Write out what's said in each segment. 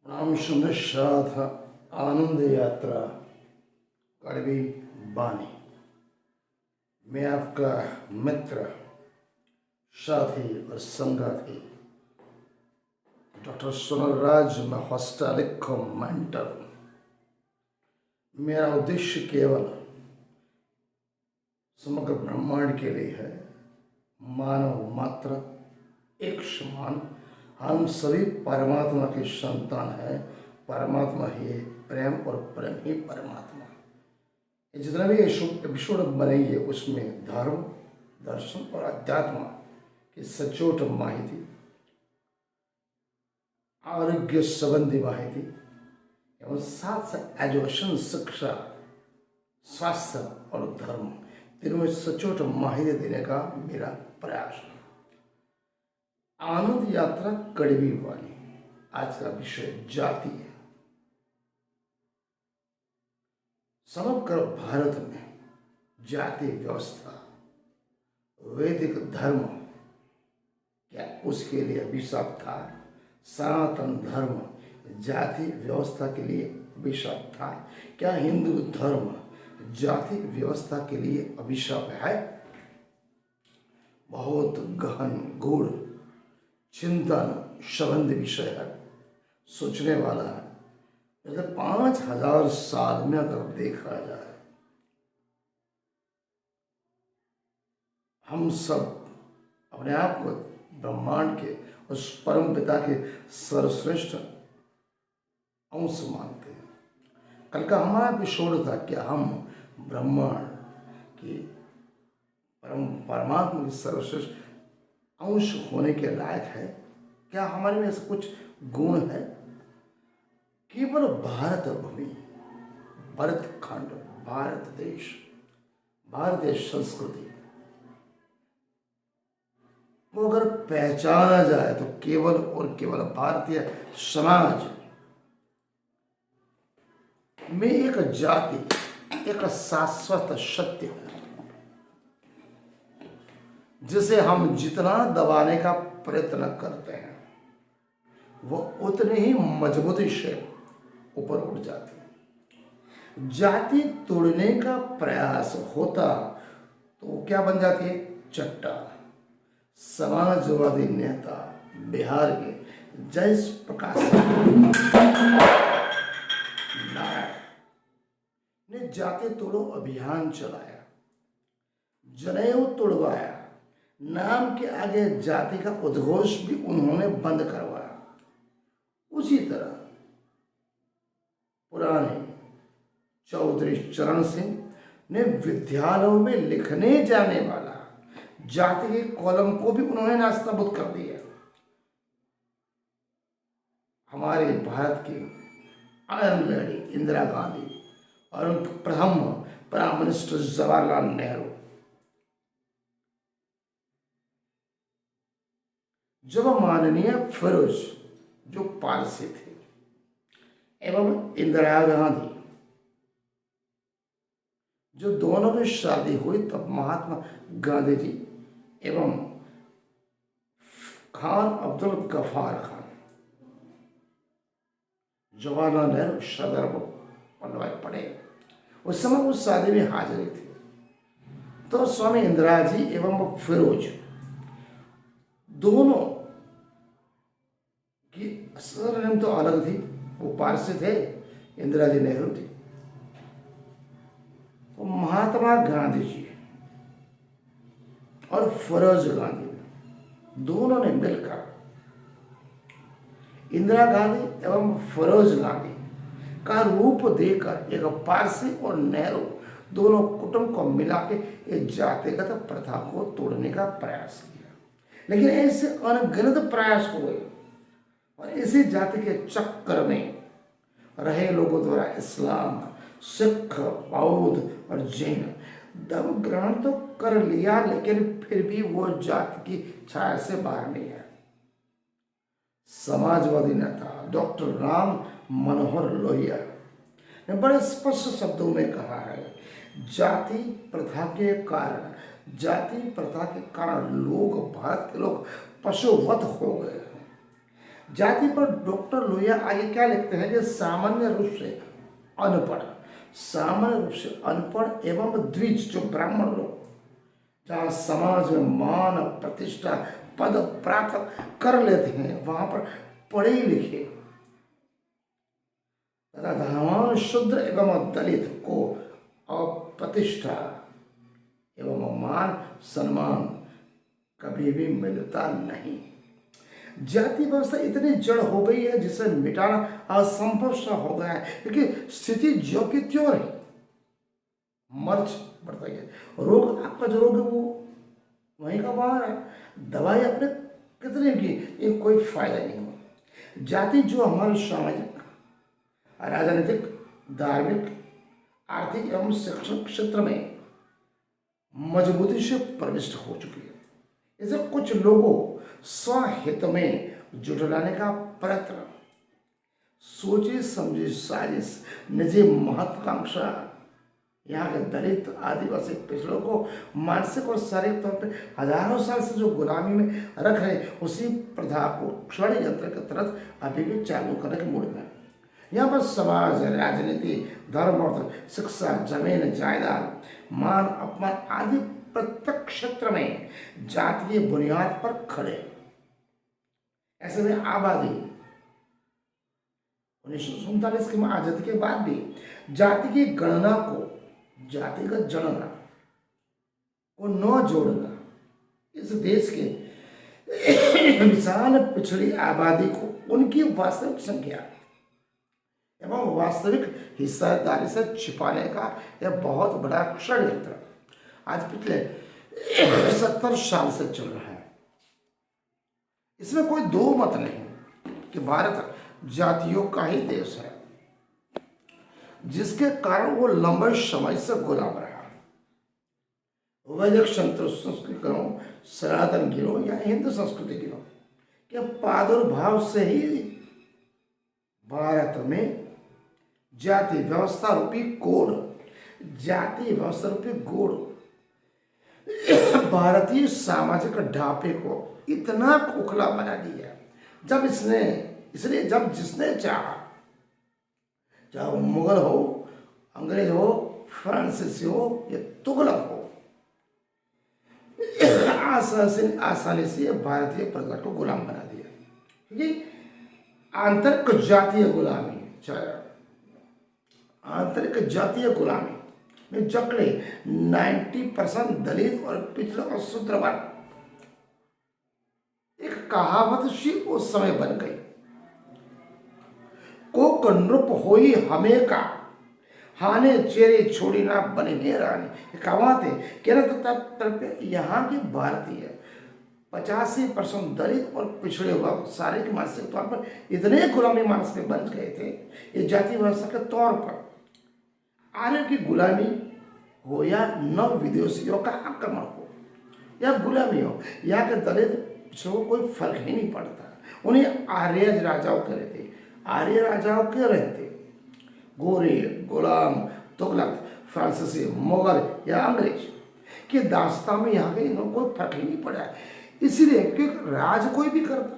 प्रणाम सुनिश्चात आनंद यात्रा कड़वी बानी। मैं आपका मित्र, साथी और संगाती डॉक्टर सुनलराज महस्टालिक मेंटर। मेरा उद्देश्य केवल समग्र ब्रह्मांड के लिए है। मानव मात्र एक समान, हम सभी परमात्मा के संतान हैं। परमात्मा ही प्रेम और प्रेम ही परमात्मा। ये जितना भी एपिसोड बनेंगे उसमें धर्म, दर्शन और अध्यात्म की सचोट माहिती, आरोग्य संबंधी माहिती एवं साथ साथ एजुकेशन, शिक्षा, स्वास्थ्य और धर्म तीनों में सचोट माहिती देने का मेरा प्रयास है। आनंद यात्रा कड़वी वाली। आज का विषय जाति है। समग्र भारत में जाति व्यवस्था, वैदिक धर्म क्या उसके लिए अभिशाप था? सनातन धर्म जाति व्यवस्था के लिए अभिशाप था? क्या हिंदू धर्म जाति व्यवस्था के लिए अभिशाप है? बहुत गहन गूढ़ चिंतन संबंधी विषय है, सोचने वाला है। जैसे 5000 साल में अगर देखा जाए, हम सब अपने आप को ब्रह्मांड के उस परम पिता के सर्वश्रेष्ठ अंश मानते हैं। कल का हमारा एपिसोड था कि हम ब्रह्मांड की परमात्मा की सर्वश्रेष्ठ अंश होने के लायक है। क्या हमारे में ऐसा कुछ गुण है? केवल भारत भूमि, भरत खंड, भारत देश, भारतीय संस्कृति वो अगर पहचाना जाए तो केवल और केवल भारतीय समाज में एक जाति, एक शाश्वत सत्य है जिसे हम जितना दबाने का प्रयत्न करते हैं वो उतने ही मजबूती से ऊपर उठ जाती है। जाति तोड़ने का प्रयास होता तो क्या बन जाती है? चट्टान। समाजवादी नेता बिहार के जयप्रकाश नारायण ने जाति तोड़ो अभियान चलाया, जनेऊ तोड़वाया, नाम के आगे जाति का उद्घोष भी उन्होंने बंद करवाया। उसी तरह पुराने चौधरी चरण सिंह ने विद्यालयों में लिखने जाने वाला जाति के कॉलम को भी उन्होंने नास्तनाबूद कर दिया। हमारे भारत की आयरन लेडी इंदिरा गांधी और उनके प्रथम प्राइम मिनिस्टर जवाहरलाल नेहरू जब माननीय फिरोज जो पारसी थे एवं इंदिरा गांधी जो दोनों की शादी हुई, तब महात्मा गांधी जी एवं खान अब्दुल गफ्फार खान, जवाहरलाल नेहरू, सरदार वल्लभ भाई पटेल उस समय उस शादी में हाजिर थे। तो स्वामी इंदिरा जी एवं फिरोज दोनों की सरनेम तो अलग थी। वो पारसी थे, इंदिरा जी नेहरू थी। तो महात्मा गांधी जी और फिरोज गांधी दोनों ने मिलकर इंदिरा गांधी एवं फिरोज गांधी का रूप देकर एक पारसी और नेहरू दोनों कुटुंब को मिला के एक जातिगत प्रथा को तोड़ने का प्रयास किया। लेकिन ऐसे अनगिनत प्रयास हुए और इसी जाति के चक्कर में रहे लोगों द्वारा इस्लाम, सिख, बौद्ध और जैन धर्म ग्रहण तो कर लिया, लेकिन फिर भी वो जाति की छाया से बाहर नहीं है। समाजवादी नेता डॉक्टर राम मनोहर लोहिया ने बड़े स्पष्ट शब्दों में कहा है, जाति प्रथा के कारण लोग, भारत के लोग पशुवत हो गए हैं। जाति पर डॉक्टर लोहिया आगे क्या लिखते हैं कि सामान्य रूप से अनपढ़, सामान्य रूप से अनपढ़ एवं द्विज जो ब्राह्मण लोग जहाँ समाज में मान प्रतिष्ठा पद प्राप्त कर लेते हैं वहां पर पढ़े लिखे तथा धनवान शूद्र एवं दलित को अप्रतिष्ठा एवं मान सम्मान कभी भी मिलता नहीं। जाति व्यवस्था इतनी जड़ हो गई है जिसे मिटाना असंभव सा हो गया है, क्योंकि स्थिति जो की त्यों है, मर्ज बढ़ता गया, रोग आपका जो रोग है वो वहीं का बाहर है, दवाई अपने कितने की ये कोई फायदा नहीं हुआ। जाति जो हमारे सामाजिक राजनीतिक धार्मिक आर्थिक एवं शैक्षणिक क्षेत्र में मजबूती से प्रविष्ट हो चुकी है, इसे कुछ लोगों स्वहित में जुटलाने का प्रयत्न, सोची समझी साजिश, निजी महत्वाकांक्षा यहाँ के दलित आदिवासी पिछड़ों को मानसिक और शारीरिक तौर पर हजारों साल से जो गुलामी में रख रहे उसी प्रथा को षड्यंत्र के तहत अभी भी चालू करने के मूड में। यहाँ पर समाज राजनीति धर्म और शिक्षा जमीन जायदाद मान अपमान आदि प्रत्येक क्षेत्र में जातीय बुनियाद पर खड़े। ऐसे में आबादी 1947 की आजादी के बाद भी जाति की गणना को, जातिगत जनगणना को न जोड़ना इस देश के विशाल पिछड़ी आबादी को उनकी वास्तविक संख्या एवं वास्तविक हिस्सेदारी से छिपाने का यह बहुत बड़ा षड्यंत्र आज पिछले 70 साल से चल रहा है। इसमें कोई दो मत नहीं कि भारत जातियों का ही देश है, जिसके कारण वो लंबे समय से गुलाम रहा। वैदिक संस्कृति गिरोह, सनातन गिरोह या हिंदू संस्कृति गिरोह के प्रादुर्भाव से ही भारत में जाति व्यवस्था रूपी कोड, जाति व्यवस्था रूपी कोड भारतीय सामाजिक ढांचे को इतना खोखला बना दिया जब इसलिए जब जिसने चाहा, चाहे वो मुगल हो, अंग्रेज हो, फ्रांसीसी हो या तुगलक हो, आसानी से भारतीय प्रजा को गुलाम बना दिया। क्योंकि आंतरिक जातीय गुलामी, आंतरिक जातीय गुलामी में जकड़े 90% दलित और पिछड़े और शूद्र वर्ग एक कहावत सी उस समय बन गई, को कनरूप होई हमें का हाने चेरे छोड़ी ना बने ने रानी। कहावत है कहना यहाँ के भारतीय 85% दलित और पिछड़े वर्ग शारीरिक मानसिक तौर पर इतने गुलामी मानस में बन गए थे, ये जाति व्यवस्था के तौर पर आर्य की गुलामी हो या नव विदेशियों का आक्रमण हो या गुलामी हो, यहाँ के दलित पिछड़ों को कोई फर्क ही नहीं पड़ता। उन्हें आर्य राजाओं के रहते, आर्य राजाओं के रहते, गोरे गुलाम तुगलक फ्रांसीसी मुगल या अंग्रेज की दास्तां में यहाँ के इन्हों कोई फर्क ही नहीं पड़ा। इसीलिए क्योंकि राज कोई भी करता,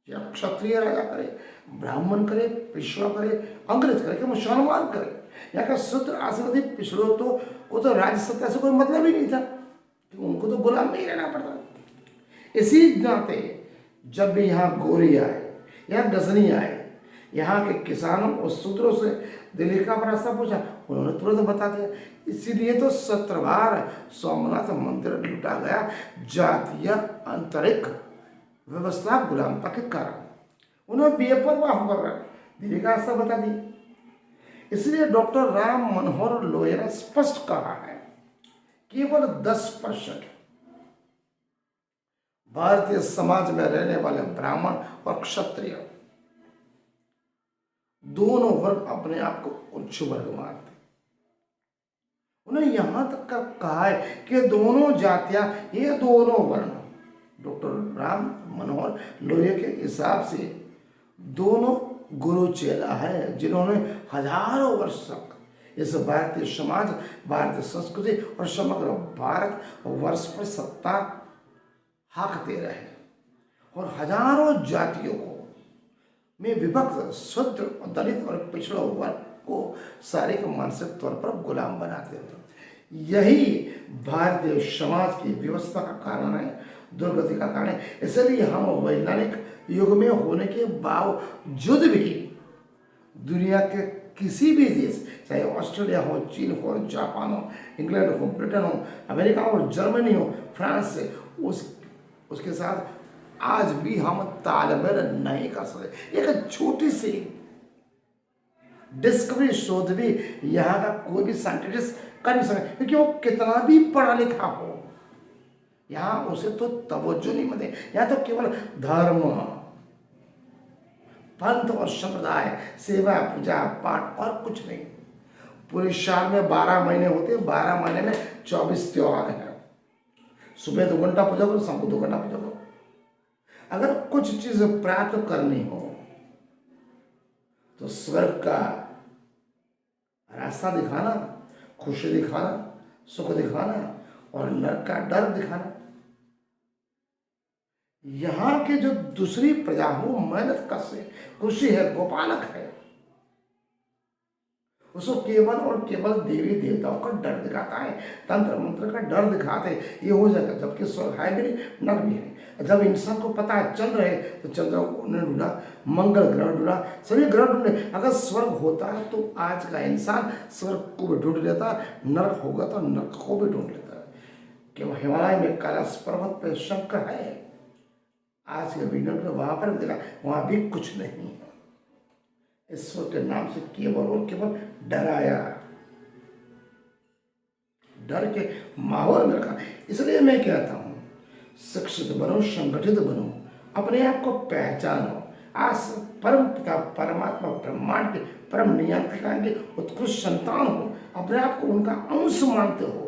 या क्षत्रिय राजा करे, ब्राह्मण करे, पिछड़ा करे, अंग्रेज करे, कि मुसलमान करे, यहाँ का शूद्र आदिवासी पिछड़ो तो वो तो राज सत्ता से कोई मतलब ही नहीं था, तो उनको तो गुलाम में ही रहना पड़ता। इसी नाते जब भी यहाँ गोरी आए या गजनी आए, यहाँ के किसानों और शूद्रों से दिल्ली का रास्ता पूछा, उन्होंने तुरंत बता दिया। इसीलिए तो 17 बार सोमनाथ मंदिर लूटा गया जातीय आंतरिक व्यवस्था गुलामता के कारण। उन्होंने बेपरवाह होकर दिल्ली का रास्ता बता दिया। इसलिए डॉक्टर राम मनोहर लोहिया ने स्पष्ट कहा है, केवल 10% भारतीय समाज में रहने वाले ब्राह्मण और क्षत्रिय दोनों वर्ग अपने आप को उच्च वर्ग मानते। उन्हें यहां तक कर कहा है कि दोनों जातियां, ये दोनों वर्ण, डॉक्टर राम मनोहर लोहिया के हिसाब से दोनों गुरु चेला है, जिन्होंने हजारों वर्ष तक इस भारतीय समाज, भारतीय संस्कृति और समग्र भारत वर्ष पर सत्ता हाकते रहे। और हजारों जातियों को में विभक्त शूद्र और दलित और पिछड़ा वर्ग को शारीरिक मानसिक तौर पर गुलाम बनाते थे। यही भारतीय समाज की व्यवस्था का कारण है, दुर्गति का कारण है। इसलिए हम वैज्ञानिक युग में होने के बावजूद भी दुनिया के किसी भी देश, चाहे ऑस्ट्रेलिया हो, चीन हो, जापान हो, इंग्लैंड हो, ब्रिटेन हो, अमेरिका हो, जर्मनी हो, फ्रांस से उसके साथ आज भी हम तालमेल नहीं कर सकते। एक छोटी सी डिस्कवरी शोध भी यहाँ का कोई भी साइंटिस्ट कर नहीं सकता, क्योंकि वो कितना भी पढ़ा लिखा हो, यहाँ उसे तो तवज्जो नहीं मिलती। यहाँ तो केवल धर्म, पंथ और संप्रदाय, सेवा, पूजा पाठ और कुछ नहीं। पूरे साल में 12 महीने होते हैं, 12 महीने में 24 त्योहार हैं। सुबह 2 घंटा पूजा करो, शाम को 2 घंटा पूजा करो। अगर कुछ चीज प्राप्त करनी हो तो स्वर्ग का रास्ता दिखाना, खुशी दिखाना, सुख दिखाना और नरक का डर दिखाना। यहाँ के जो दूसरी प्रजा हो मेहनत कश खुशी है, गोपालक है, उसको केवल और केवल देवी देवताओं का डर दिखाता है, तंत्र मंत्र का डर दिखाते ये हो जाएगा। जबकि स्वर्ग है भी नहीं, नरक भी है। जब इंसान को पता है चंद्र है तो चंद्र ने ढूंढा, मंगल ग्रह ढूंढा, सभी ग्रह ढूंढे। अगर स्वर्ग होता तो आज का इंसान स्वर्ग को भी ढूंढ लेता, नरक होगा तो नरक को भी ढूंढ लेता। कि हिमालय में कैलाश पर्वत पर शंकर है, आज के विज्ञान को वहां पर देखा, वहां भी कुछ नहीं है। ईश्वर के नाम से केवल और केवल डराया, डर के माहौल में रखा। इसलिए मैं कहता हूं शिक्षित बनो, संगठित बनो, अपने आप को पहचानो। आज परम पिता परमात्मा ब्रह्मांड के परम नियंत्रिका के उत्कृष्ट संतान हो, अपने आप को उनका अंश मानते हो।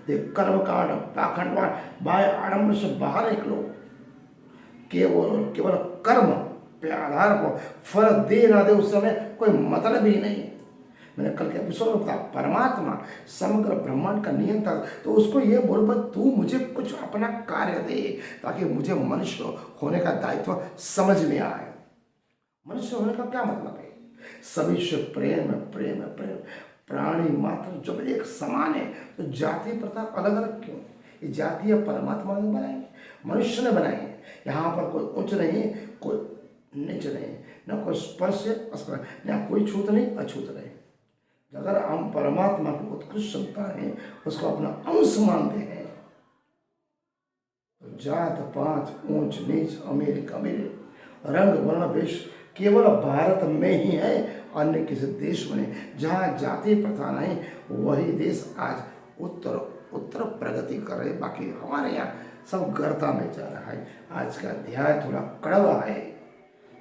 कर्मकांड, पाखंडवाद, बाह्य आडंबर से बाहर निकलो। केवल और केवल कर्म पे आधार को फल दे ना दे उस समय कोई मतलब ही नहीं। मैंने कल के एपिसोड में बताया, परमात्मा समग्र ब्रह्मांड का नियंत्रण, तो उसको ये बोल पर तू मुझे कुछ अपना कार्य दे ताकि मुझे मनुष्य होने का दायित्व समझ में आए। मनुष्य होने का क्या मतलब है? सभी से प्रेम प्रेम प्रेम, प्राणी मात्र जब एक समान है तो जाति प्रथा अलग अलग क्यों? ये जाति परमात्मा ने बनाई, मनुष्य ने बनाई। यहाँ पर कोई उच्च नहीं, कोई नीच नहीं, न कोई स्पर्श अस्पर्श, न कोई छूत नहीं अछूत नहीं। अगर हम परमात्मा की उत्कृष्ट संतान हैं, उसको अपना अंश मानते हैं, तो जात पात, ऊंच नीच, अमीर कमीर, रंग वर्ण वेश केवल भारत में ही है, अन्य किसी देश में नहीं। जहाँ जाति प्रथा नहीं वही देश आज उत्तर प्रगति कर रहे, बाकी हमारे यहाँ सब गर्ता में जा रहा है। आज का अध्याय थोड़ा कड़वा है,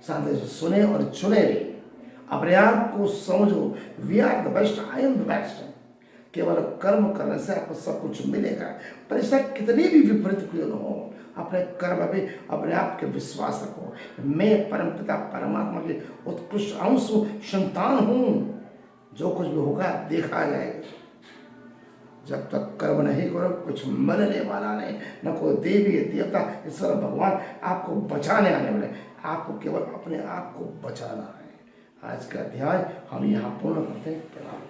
साथ सुने और चुने भी। अपने आप को समझो, we are the best, I am the best. केवल कर्म करने से आपको सब कुछ मिलेगा, परिस्थिति कितनी भी विपरीत क्यों न हो, अपने कर्म में अपने आप के विश्वास रखो। मैं परमपिता परमात्मा के उत्कृष्ट अंश संतान हूँ, जो कुछ भी होगा देखा जाएगा। जब तक कर्म नहीं करो कुछ मिलने वाला नहीं, न कोई देवी देवता ईश्वर भगवान आपको बचाने आने वाले, आपको केवल अपने आप को बचाना है। आज का अध्याय हम यहाँ पूर्ण करते हैं। प्रणाम।